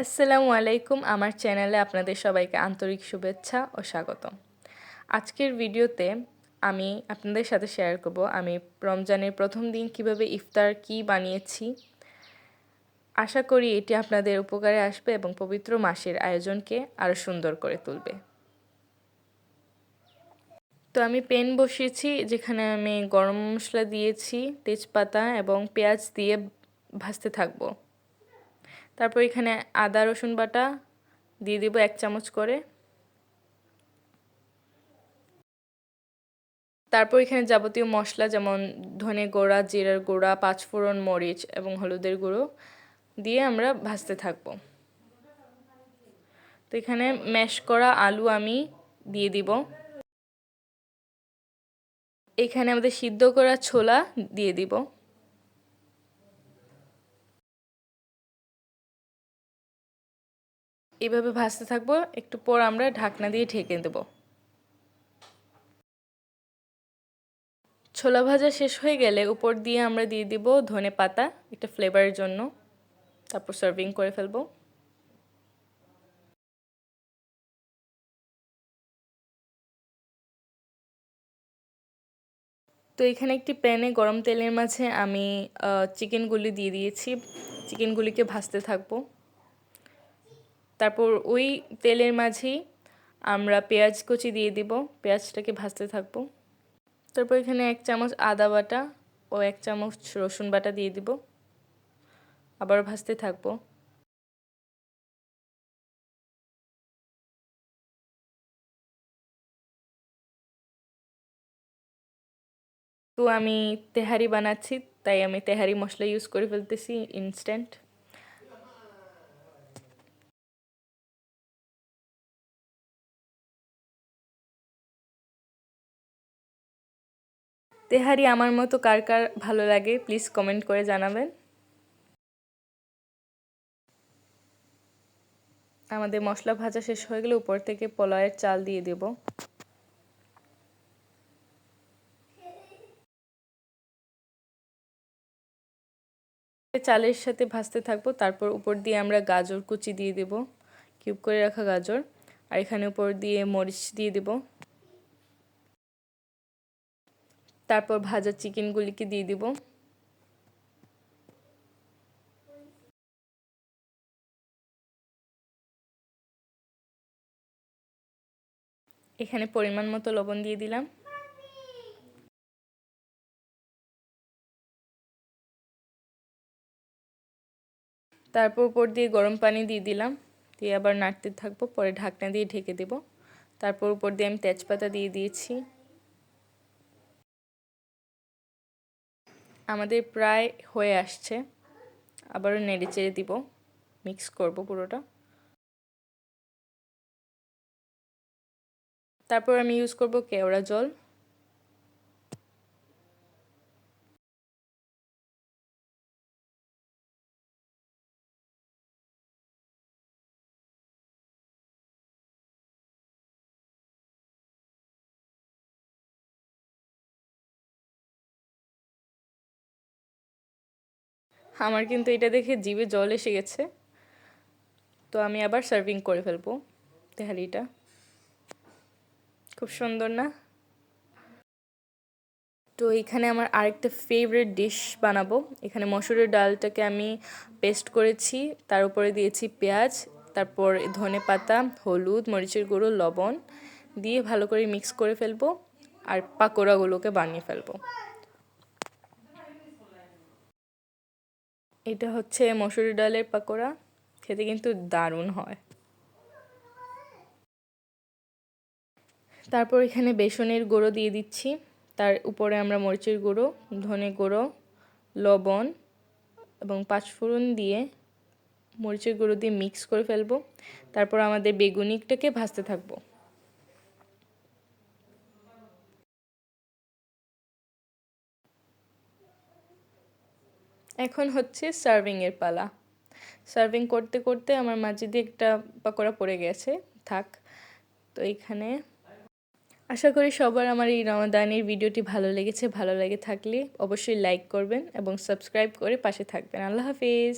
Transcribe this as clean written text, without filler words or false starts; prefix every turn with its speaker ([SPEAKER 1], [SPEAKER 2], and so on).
[SPEAKER 1] আসসালামু আলাইকুম, আমার চ্যানেলে আপনাদের সবাইকে আন্তরিক শুভেচ্ছা ও স্বাগতম। আজকের ভিডিওতে আমি আপনাদের সাথে শেয়ার করব আমি রমজানের প্রথম দিন কিভাবে ইফতার বানিয়েছি। আশা করি এটি আপনাদের উপকারে আসবে এবং পবিত্র মাসের আয়োজনকে আরও সুন্দর করে তুলবে। তো আমি প্যান বসিয়েছি, যেখানে আমি গরম মশলা দিয়েছি, তেজপাতা এবং পেঁয়াজ দিয়ে ভাজতে থাকবো। তারপর এখানে আদা রসুন বাটা দিয়ে দিব 1 চামচ করে। তারপর এখানে যাবতীয় মশলা যেমন ধনে গুঁড়া, জিরার গুঁড়া, পাঁচফোড়ন, মরিচ এবং হলুদের গুঁড়ো দিয়ে আমরা ভাজতে থাকব। তো এখানে ম্যাশ করা আলু আমি দিয়ে দিব। এখানে আমাদের সিদ্ধ করা ছোলা দিয়ে দিব। এইভাবে ভাজতে থাকবো, একটু পর আমরা ঢাকনা দিয়ে ঢেকে দেব। ছোলা ভাজা শেষ হয়ে গেলে উপর দিয়ে আমরা দিয়ে দিব ধনে পাতা, একটা ফ্লেভারের জন্য। তারপর সার্ভিং করে ফেলবো। তো এখানে একটি প্যানে গরম তেলের মাঝে আমি চিকেনগুলি দিয়ে দিয়েছি। চিকেনগুলিকে ভাজতে থাকবো। তারপর ওই তেলের মাঝেই আমরা পেঁয়াজ কুচি দিয়ে দিব, পেঁয়াজটাকে ভাজতে থাকবো। তারপর এখানে 1 চামচ আদা বাটা ও 1 চামচ রসুন বাটা দিয়ে দিব, আবার ভাজতে থাকবো। তো আমি তেহারি বানাচ্ছি, তাই আমি তেহারি মশলা ইউজ করে ফেলতেছি ইনস্ট্যান্ট। তেহারি আমার মতো কার কার ভালো লাগে প্লিজ কমেন্ট করে জানাবেন। আমাদের মশলা ভাজা শেষ হয়ে গেলে উপর থেকে পোলাওয়ের চাল দিয়ে দেব। চালের সাথে ভাজতে থাকবো। তারপর উপর দিয়ে আমরা গাজর কুচি দিয়ে দেব, কিউব করে রাখা গাজর। আর এখানে উপর দিয়ে মরিচ দিয়ে দেব। তারপর ভাজা চিকেনগুলিকে দিয়ে দিব। এখানে পরিমাণ মতো লবণ দিয়ে দিলাম। তারপর উপর দিয়ে গরম পানি দিয়ে দিলাম, দিয়ে আবার নাড়তে থাকবো। পরে ঢাকনা দিয়ে ঢেকে দেব। তারপর উপর দিয়ে আমি তেজপাতা দিয়ে দিয়েছি। আমাদের প্রায় হয়ে আসছে, আবারও নেড়ে চেড়ে দিব, মিক্স করব পুরোটা। তারপর আমি ইউজ করব কেওড়া জল। আমার কিন্তু এটা দেখে জিভে জল এসে গেছে। তো আমি আবার সার্ভিং করে ফেলবো তেহারিটা। খুব সুন্দর না? তো এখানে আমার আরেকটা ফেভারিট ডিশ বানাবো। এখানে মসুরের ডালটাকে আমি পেস্ট করেছি, তার উপরে দিয়েছি পেঁয়াজ, তারপর ধনে পাতা, হলুদ, মরিচের গুঁড়ো, লবণ দিয়ে ভালো করে মিক্স করে ফেলবো আর পাকোড়াগুলোকে বানিয়ে ফেলবো। এটা হচ্ছে মসুরের ডালের পাকোড়া, খেতে কিন্তু দারুণ হয়। তারপর এখানে বেসনের গুঁড়ো দিয়ে দিচ্ছি, তার উপরে আমরা মরিচের গুঁড়ো, ধনে গুঁড়ো, লবণ এবং পাঁচফোড়ন দিয়ে মরিচের গুঁড়ো দিয়ে মিক্স করে ফেলবো। তারপর আমাদের বেগুনিটাকে ভাজতে থাকবো। এখন হচ্ছে সার্ভিংয়ের পালা। সার্ভিং করতে করতে আমার মাঝে দিয়ে একটা পাকোড়া পড়ে গেছে, থাক। তো এইখানে আশা করি সবার আমার এই রমাদানের ভিডিওটি ভালো লেগেছে। ভালো লেগে থাকলে অবশ্যই লাইক করবেন এবং সাবস্ক্রাইব করে পাশে থাকবেন। আল্লাহ হাফিজ।